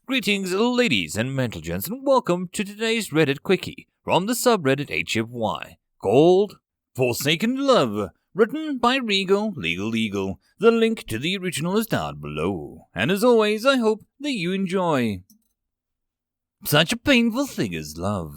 Greetings, ladies and gentlemen, and welcome to today's Reddit Quickie from the subreddit HFY, called Forsaken Love, written by Legal. The link to the original is down below, and as always, I hope that you enjoy. Such a painful thing is love.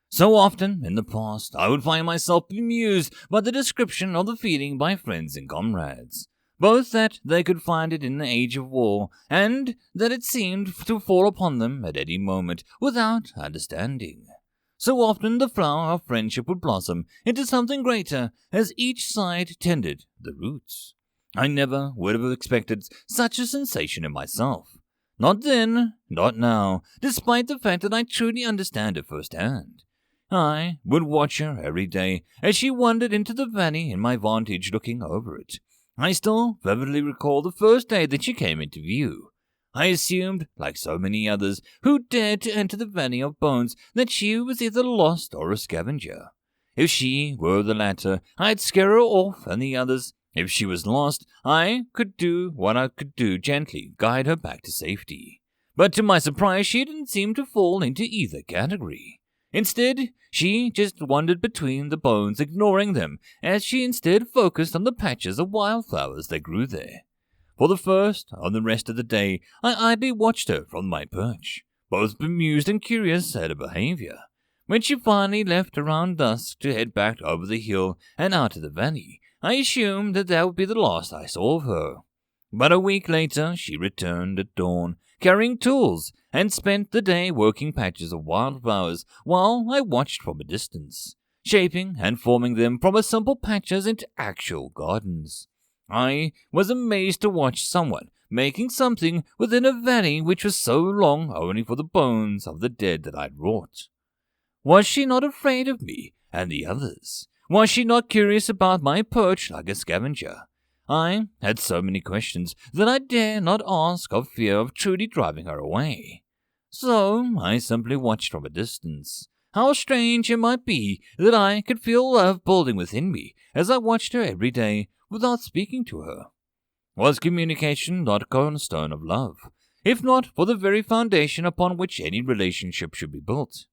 So often in the past, I would find myself bemused by the description of the feeling by friends and comrades. Both that they could find it in the age of war, and that it seemed to fall upon them at any moment without understanding. So often the flower of friendship would blossom into something greater as each side tended the roots. I never would have expected such a sensation in myself. Not then, not now, despite the fact that I truly understand it firsthand. I would watch her every day as she wandered into the valley in my vantage looking over it. I still vividly recall the first day that she came into view. I assumed, like so many others who dared to enter the Valley of Bones, that she was either lost or a scavenger. If she were the latter, I'd scare her off, and the others, if she was lost, I could do what I could do, gently guide her back to safety. But to my surprise, she didn't seem to fall into either category. Instead, she just wandered between the bones, ignoring them, as she instead focused on the patches of wildflowers that grew there. For the first of the rest of the day, I idly watched her from my perch, both bemused and curious at her behavior. When she finally left around dusk to head back over the hill and out of the valley, I assumed that would be the last I saw of her. But a week later, she returned at dawn, carrying tools, and spent the day working patches of wildflowers while I watched from a distance, shaping and forming them from a simple patches into actual gardens. I was amazed to watch someone making something within a valley which was so long only for the bones of the dead that I'd wrought. Was she not afraid of me and the others? Was she not curious about my perch like a scavenger? I had so many questions that I dare not ask of fear of truly driving her away. So I simply watched from a distance. How strange it might be that I could feel love building within me as I watched her every day without speaking to her. Was communication not a cornerstone of love, if not for the very foundation upon which any relationship should be built?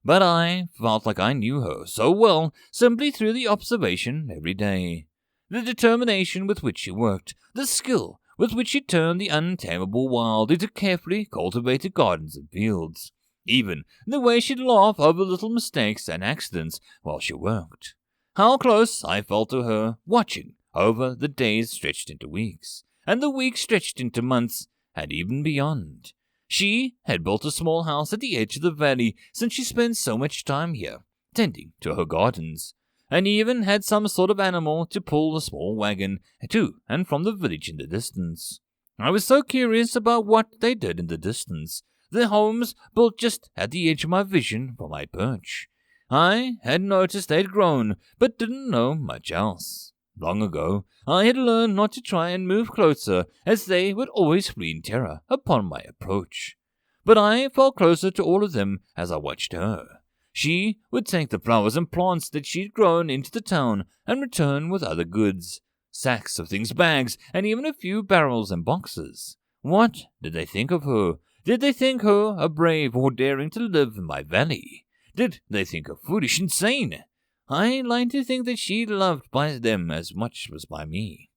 But I felt like I knew her so well simply through the observation every day. The determination with which she worked, the skill with which she turned the untamable wild into carefully cultivated gardens and fields, even the way she'd laugh over little mistakes and accidents while she worked. How close I felt to her, watching over the days stretched into weeks, and the weeks stretched into months, and even beyond. She had built a small house at the edge of the valley since she spent so much time here, tending to her gardens, and even had some sort of animal to pull a small wagon to and from the village in the distance. I was so curious about what they did in the distance, the homes built just at the edge of my vision from my perch. I had noticed they'd grown, but didn't know much else. Long ago, I had learned not to try and move closer, as they would always flee in terror upon my approach. But I felt closer to all of them as I watched her. She would take the flowers and plants that she'd grown into the town and return with other goods, sacks of things, bags, and even a few barrels and boxes. What did they think of her? Did they think her a brave or daring to live in my valley? Did they think her foolish, insane? I like to think that she loved by them as much as by me.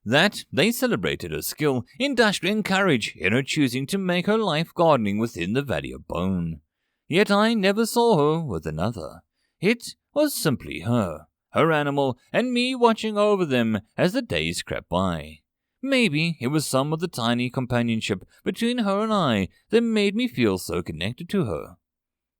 That they celebrated her skill, industry, and courage in her choosing to make her life gardening within the Valley of Bone. Yet I never saw her with another. It was simply her animal, and me watching over them as the days crept by. Maybe it was some of the tiny companionship between her and I that made me feel so connected to her.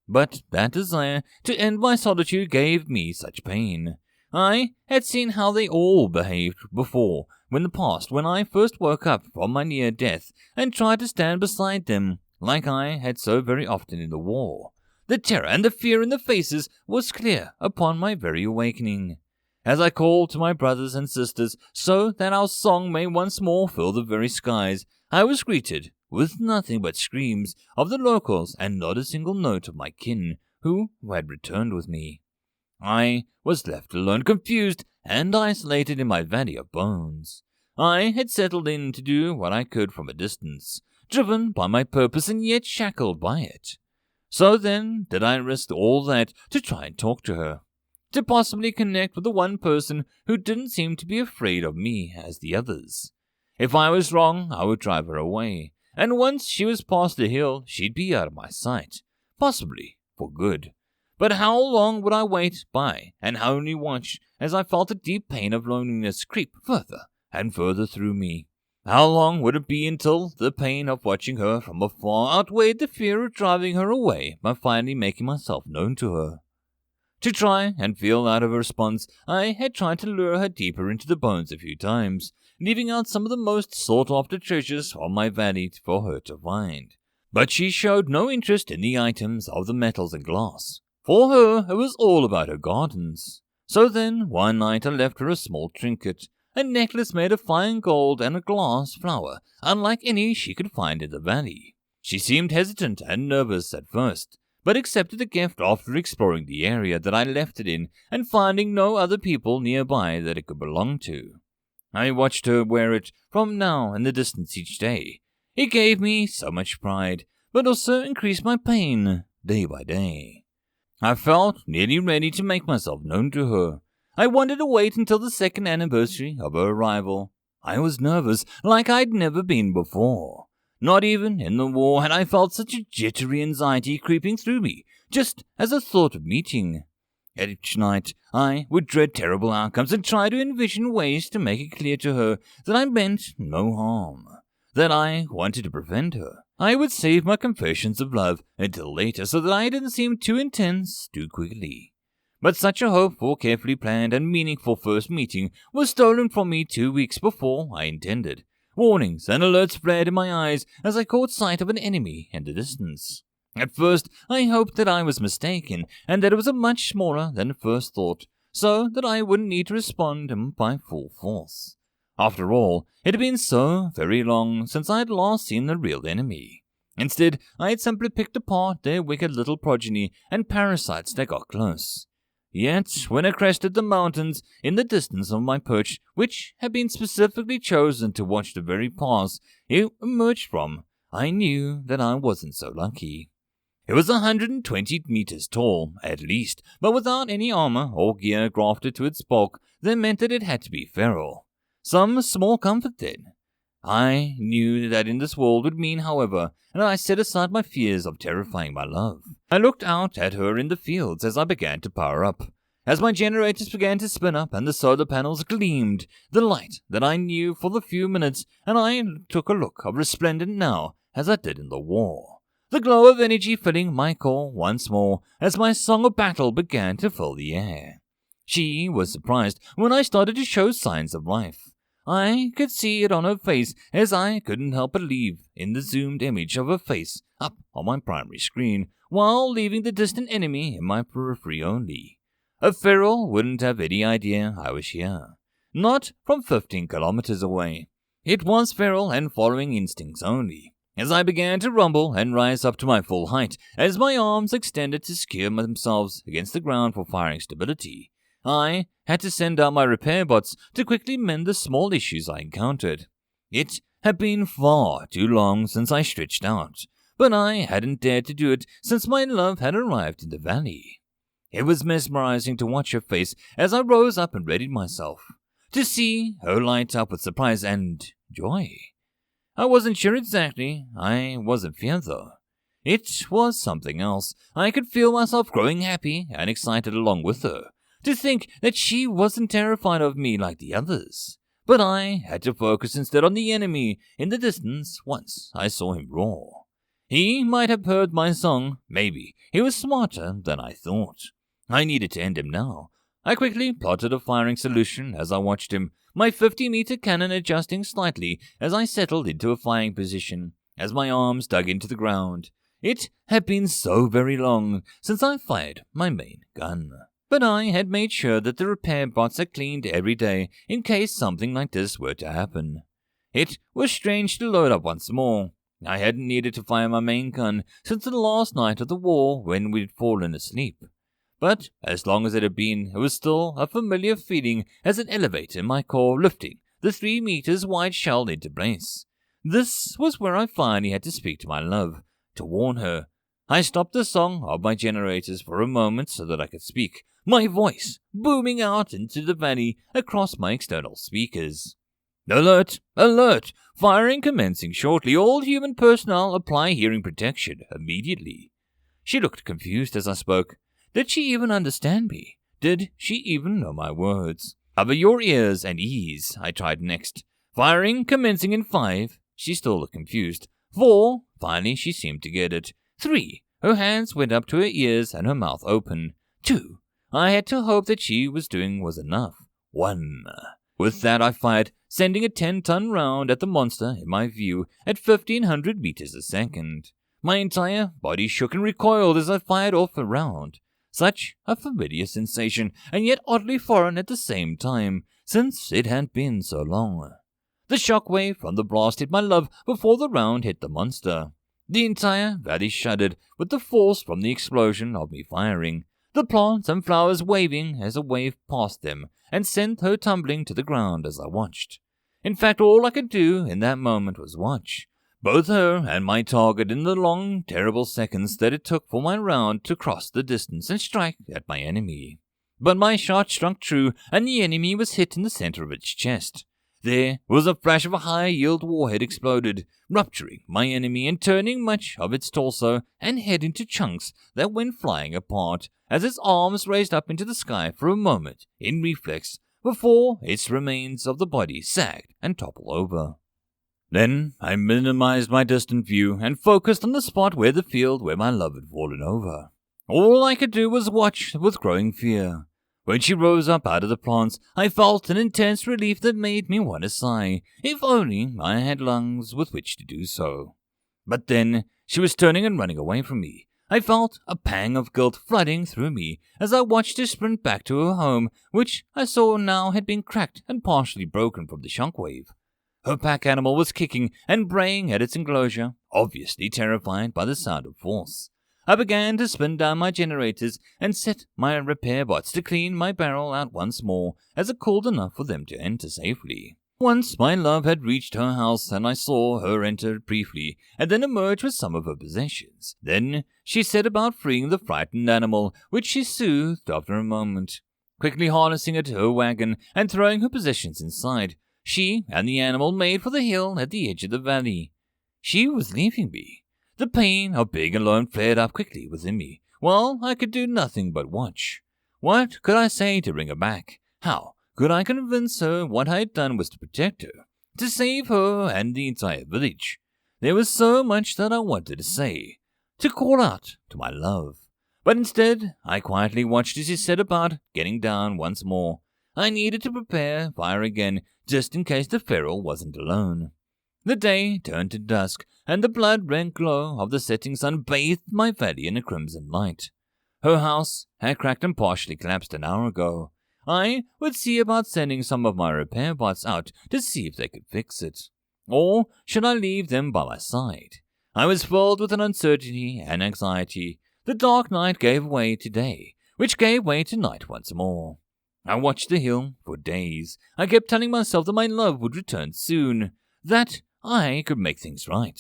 But that desire to end my solitude gave me such pain. I had seen how they all behaved before, in the past, when I first woke up from my near death and tried to stand beside them, like I had so very often in the war. The terror and the fear in the faces was clear upon my very awakening. As I called to my brothers and sisters so that our song may once more fill the very skies, I was greeted with nothing but screams of the locals and not a single note of my kin who had returned with me. I was left alone, confused and isolated in my Valley of Bones. I had settled in to do what I could from a distance, driven by my purpose and yet shackled by it. So then did I risk all that to try and talk to her, to possibly connect with the one person who didn't seem to be afraid of me as the others. If I was wrong, I would drive her away, and once she was past the hill, she'd be out of my sight, possibly for good. But how long would I wait by and only watch as I felt the deep pain of loneliness creep further and further through me? How long would it be until the pain of watching her from afar outweighed the fear of driving her away by finally making myself known to her? To try and feel out of a response, I had tried to lure her deeper into the bones a few times, leaving out some of the most sought-after treasures from my valley for her to find. But she showed no interest in the items of the metals and glass. For her, it was all about her gardens. So then, one night I left her a small trinket, a necklace made of fine gold and a glass flower, unlike any she could find in the valley. She seemed hesitant and nervous at first, but accepted the gift after exploring the area that I left it in and finding no other people nearby that it could belong to. I watched her wear it from now in the distance each day. It gave me so much pride, but also increased my pain day by day. I felt nearly ready to make myself known to her. I wanted to wait until the second anniversary of her arrival. I was nervous like I'd never been before. Not even in the war had I felt such a jittery anxiety creeping through me, just as a thought of meeting. Each night I would dread terrible outcomes and try to envision ways to make it clear to her that I meant no harm, that I wanted to prevent her. I would save my confessions of love until later so that I didn't seem too intense too quickly. But such a hopeful, carefully planned and meaningful first meeting was stolen from me 2 weeks before I intended. Warnings and alerts flared in my eyes as I caught sight of an enemy in the distance. At first, I hoped that I was mistaken and that it was much smaller than first thought, so that I wouldn't need to respond by full force. After all, it had been so very long since I had last seen the real enemy. Instead, I had simply picked apart their wicked little progeny and parasites that got close. Yet, when I crested the mountains in the distance of my perch, which had been specifically chosen to watch the very pass it emerged from, I knew that I wasn't so lucky. It was 120 meters tall, at least, but without any armor or gear grafted to its bulk that meant that it had to be feral. Some small comfort then. I knew that in this world would mean, however, and I set aside my fears of terrifying my love. I looked out at her in the fields as I began to power up. As my generators began to spin up and the solar panels gleamed, the light that I knew for the few minutes, and I took a look of resplendent now as I did in the war. The glow of energy filling my core once more as my song of battle began to fill the air. She was surprised when I started to show signs of life. I could see it on her face as I couldn't help but leave in the zoomed image of her face up on my primary screen, while leaving the distant enemy in my periphery only. A feral wouldn't have any idea I was here. Not from 15 kilometers away. It was feral and following instincts only. As I began to rumble and rise up to my full height, as my arms extended to secure themselves against the ground for firing stability, I had to send out my repair bots to quickly mend the small issues I encountered. It had been far too long since I stretched out, but I hadn't dared to do it since my love had arrived in the valley. It was mesmerizing to watch her face as I rose up and readied myself, to see her light up with surprise and joy. I wasn't sure exactly. I wasn't fear, though. It was something else. I could feel myself growing happy and excited along with her. To think that she wasn't terrified of me like the others. But I had to focus instead on the enemy in the distance once I saw him roar. He might have heard my song, maybe. He was smarter than I thought. I needed to end him now. I quickly plotted a firing solution as I watched him, my 50-meter cannon adjusting slightly as I settled into a firing position, as my arms dug into the ground. It had been so very long since I fired my main gun. But I had made sure that the repair bots had cleaned every day in case something like this were to happen. It was strange to load up once more. I hadn't needed to fire my main gun since the last night of the war when we'd fallen asleep. But as long as it had been, it was still a familiar feeling as an elevator in my core lifting the 3 meters wide shell into place. This was where I finally had to speak to my love, to warn her. I stopped the song of my generators for a moment so that I could speak, my voice booming out into the valley across my external speakers. Alert! Alert! Firing commencing shortly. All human personnel apply hearing protection immediately. She looked confused as I spoke. Did she even understand me? Did she even know my words? Cover your ears and ease, I tried next. Firing commencing in 5. She still looked confused. 4. Finally, she seemed to get it. 3. Her hands went up to her ears and her mouth open. 2. I had to hope that she was doing was enough. 1. With that, I fired, sending a 10-ton round at the monster in my view at 1,500 meters a second. My entire body shook and recoiled as I fired off a round. Such a familiar sensation, and yet oddly foreign at the same time, since it had been so long. The shockwave from the blast hit my love before the round hit the monster. The entire valley shuddered with the force from the explosion of me firing, the plants and flowers waving as a wave passed them and sent her tumbling to the ground as I watched. In fact, all I could do in that moment was watch. Both her and my target in the long, terrible seconds that it took for my round to cross the distance and strike at my enemy. But my shot struck true, and the enemy was hit in the center of its chest. There was a flash of a high-yield warhead exploded, rupturing my enemy and turning much of its torso and head into chunks that went flying apart as its arms raised up into the sky for a moment in reflex before its remains of the body sagged and toppled over. Then I minimized my distant view and focused on the spot where the field where my love had fallen over. All I could do was watch with growing fear. When she rose up out of the plants, I felt an intense relief that made me want to sigh, if only I had lungs with which to do so. But then she was turning and running away from me. I felt a pang of guilt flooding through me as I watched her sprint back to her home, which I saw now had been cracked and partially broken from the shockwave. Her pack animal was kicking and braying at its enclosure, obviously terrified by the sound of force. I began to spin down my generators and set my repair bots to clean my barrel out once more, as it cooled enough for them to enter safely. Once my love had reached her house and I saw her enter briefly and then emerge with some of her possessions. Then she set about freeing the frightened animal, which she soothed after a moment. Quickly harnessing it to her wagon and throwing her possessions inside, she and the animal made for the hill at the edge of the valley. She was leaving me. The pain of being alone flared up quickly within me. Well, I could do nothing but watch. What could I say to bring her back? How could I convince her what I had done was to protect her, to save her and the entire village? There was so much that I wanted to say, to call out to my love. But instead, I quietly watched as she set about getting down once more. I needed to prepare fire again, just in case the feral wasn't alone. The day turned to dusk, and the blood-red glow of the setting sun bathed my valley in a crimson light. Her house had cracked and partially collapsed an hour ago. I would see about sending some of my repair bots out to see if they could fix it. Or should I leave them by my side? I was filled with an uncertainty and anxiety. The dark night gave way to day, which gave way to night once more. I watched the hill for days. I kept telling myself that my love would return soon, that I could make things right.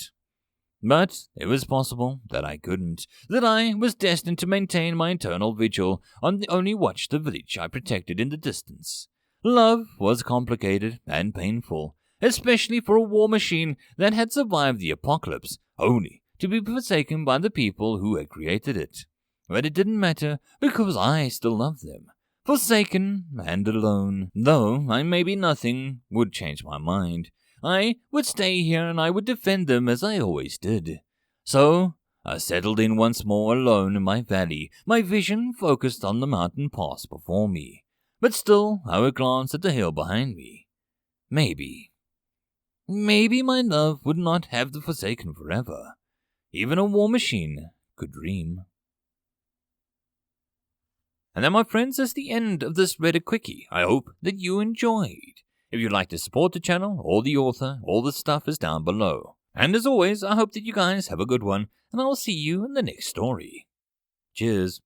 But it was possible that I couldn't, that I was destined to maintain my eternal vigil on the only watch the village I protected in the distance. Love was complicated and painful, especially for a war machine that had survived the apocalypse, only to be forsaken by the people who had created it. But it didn't matter, because I still loved them. Forsaken and alone, though maybe nothing would change my mind. I would stay here and I would defend them as I always did. So I settled in once more alone in my valley, my vision focused on the mountain pass before me. But still I would glance at the hill behind me. Maybe my love would not have the Forsaken forever. Even a war machine could dream. And that, my friends, is the end of this Reddit Quickie. I hope that you enjoyed. If you'd like to support the channel or the author, all the stuff is down below. And as always, I hope that you guys have a good one, and I will see you in the next story. Cheers.